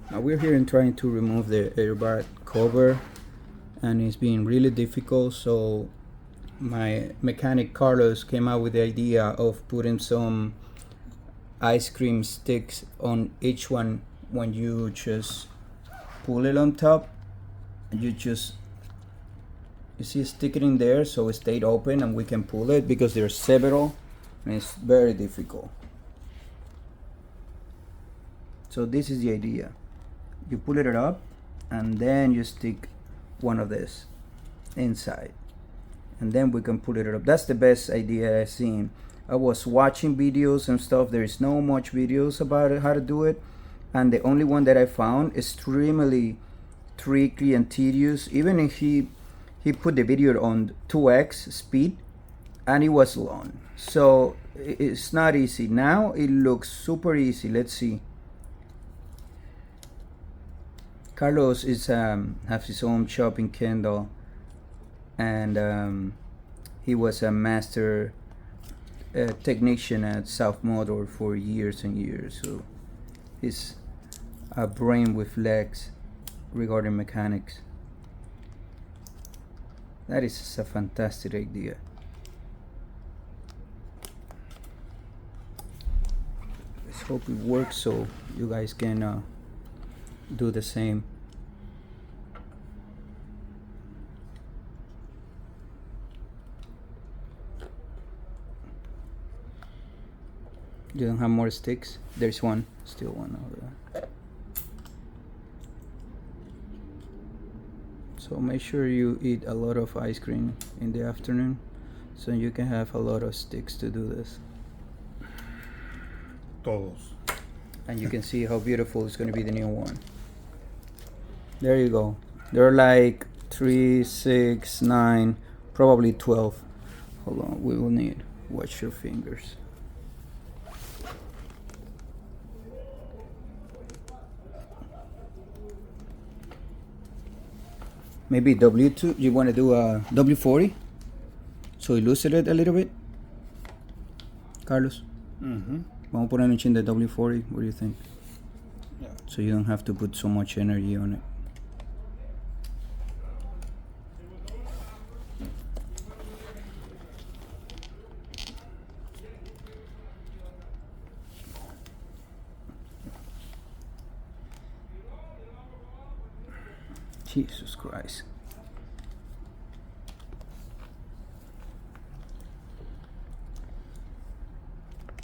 Now we're here and trying to remove the airbag cover, and it's being really difficult. So my mechanic Carlos came out with the idea of putting some ice cream sticks on each one. When you just pull it on top, you see stick it in there so it stayed open and we can pull it, because there's several and it's very difficult. So this is the idea. You pull it up and then you stick one of this inside, and then we can pull it up. That's the best idea I've seen. I was watching videos and stuff. There is no much videos about it, how to do it, and the only one that I found extremely tricky and tedious. Even if he put the video on 2x speed and it was long, so it's not easy. Now it looks super easy. Let's see. Carlos is has his own shop in Kendall, and he was a master technician at South Motor for years and years. So he's a brain with legs regarding mechanics. That is a fantastic idea. Let's hope it works so you guys can do the same. You don't have more sticks? There's one, still one over there. So make sure you eat a lot of ice cream in the afternoon so you can have a lot of sticks to do this. Todos. And you can see how beautiful it's going to be, the new one. There you go. They're like 3, 6, 9, probably 12. Hold on, we will need, watch your fingers. Maybe W2, you want to do a W40? So you loosen it a little bit? Carlos? Vamos a poner un chin de W40, what do you think? Yeah. So you don't have to put so much energy on it. Jesus Christ.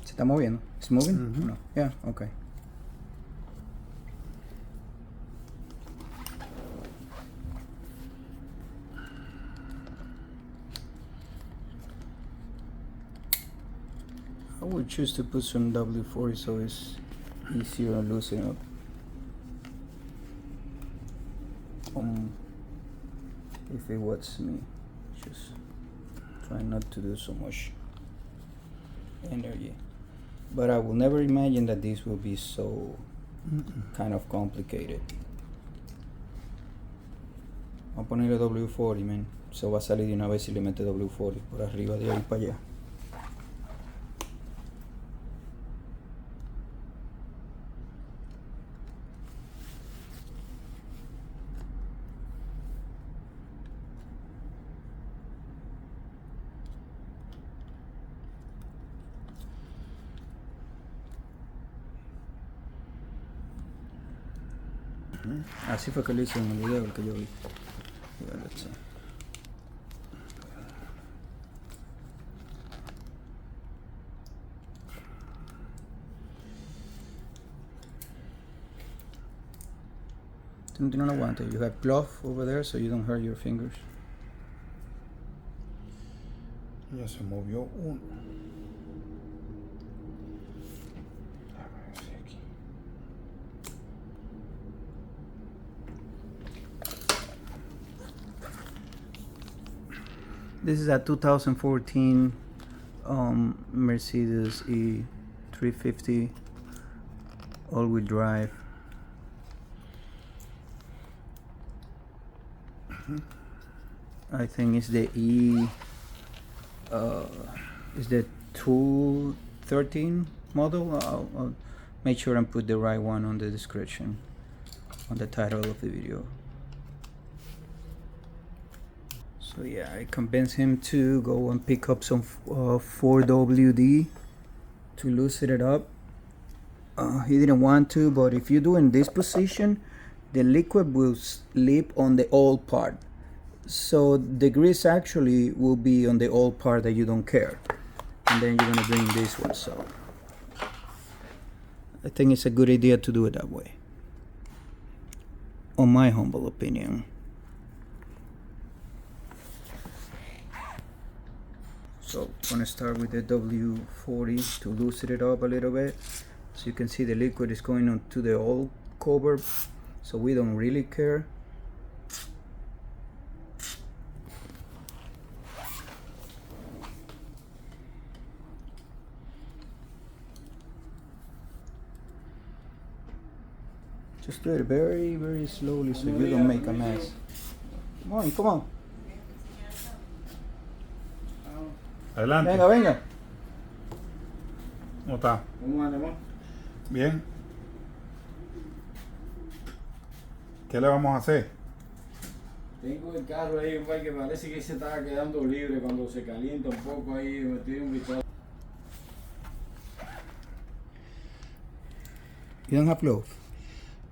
¿Se está moviendo? ¿It's moving? No. Yeah, okay. I would choose to put some W40 so it's easier to loosen up. If it was me, just try not to do so much energy. But I will never imagine that this will be so kind of complicated. Vamos a ponerle W40, man. Eso va a salir de una vez si le mete W40 por arriba de ahí para allá. Así fue que lo hice en el video, el que yo vi. Yeah, let's see. Tú no tienes un guante. You have glove over there so you don't hurt your fingers. Ya se movió uno. This is a 2014 Mercedes E350 all-wheel drive. I think it's the is the 213 model. I'll make sure and put the right one on the description. on the title of the video. So yeah, I convinced him to go and pick up some 4WD to loosen it up. He didn't want to, but if you do in this position, the liquid will slip on the old part. So the grease actually will be on the old part that you don't care. And then you're gonna bring this one. So I think it's a good idea to do it that way, on my humble opinion. So I'm gonna start with the W40 to loosen it up a little bit. So you can see the liquid is going onto the old cover, so we don't really care. Just do it very, very slowly so you don't make a mess. Come on, come on. Adelante. Venga, venga. ¿Cómo está? ¿Cómo anda, amor? Bien. ¿Qué le vamos a hacer? Tengo el carro ahí, un que parece que se estaba quedando libre cuando se calienta un poco ahí, me estoy un vistazo. You don't have glove.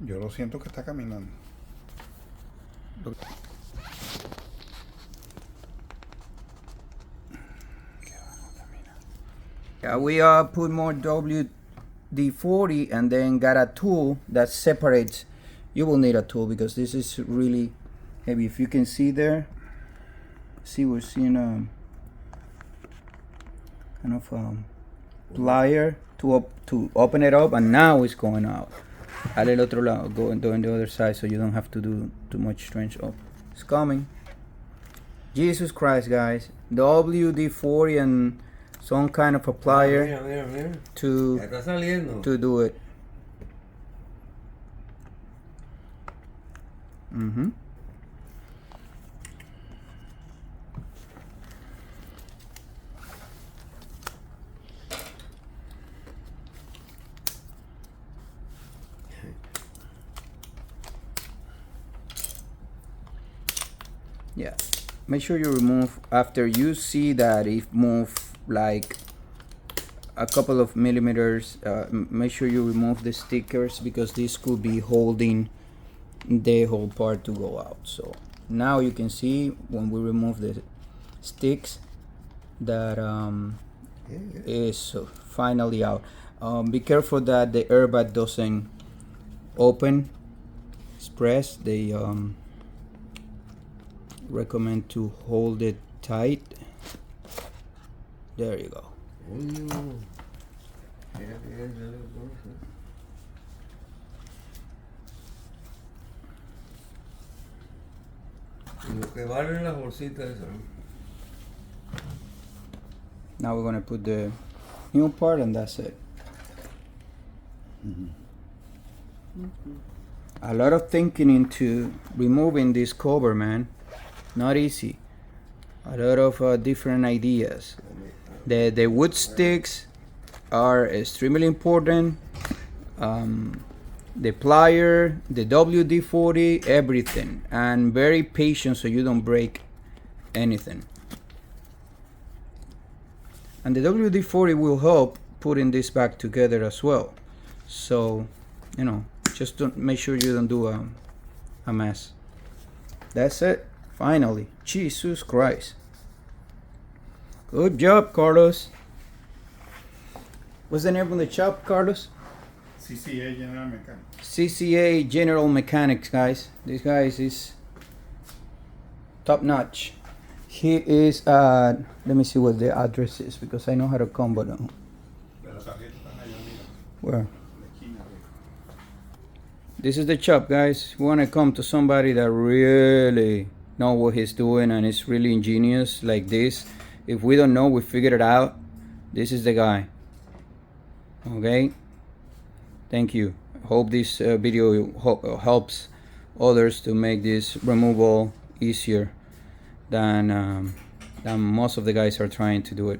Yo lo siento que está caminando. Yeah, we put more WD-40 and then got a tool that separates. You will need a tool because this is really heavy. If you can see there, see we're seeing kind of plier to open it up, and now it's going out. Al el otro lado, go and do on the other side so you don't have to do too much strange. Oh, it's coming. Jesus Christ, guys. WD-40 and some kind of a plier Mira. to Ya está saliendo. do it. Yeah, make sure you remove after you see that it moved like a couple of millimeters. Make sure you remove the stickers because this could be holding the whole part to go out. So now you can see when we remove the sticks that is finally out. Be careful that the airbag doesn't open. Press. They recommend to hold it tight. There you go. Coño. Mira que ya salió cosa. Y lo que valen las bolsitas esas. Now we're gonna put the new part and that's it. A lot of thinking into removing this cover, man. Not easy. A lot of different ideas. The wood sticks are extremely important. The plier, the WD-40, everything, and very patient so you don't break anything. And the WD-40 will help putting this back together as well. So, you know, just don't make sure you don't do a mess. That's it. Finally, Jesus Christ. Good job, Carlos. What's the name of the shop, Carlos? CCA General Mechanics. CCA General Mechanics, guys. This guy is top notch. He is let me see what the address is because I know how to combo them. Where? This is the shop, guys. We want to come to somebody that really know what he's doing and is really ingenious like this. If we don't know, we figure it out. This is the guy. Okay. Thank you. Hope this video helps others to make this removal easier than most of the guys are trying to do it.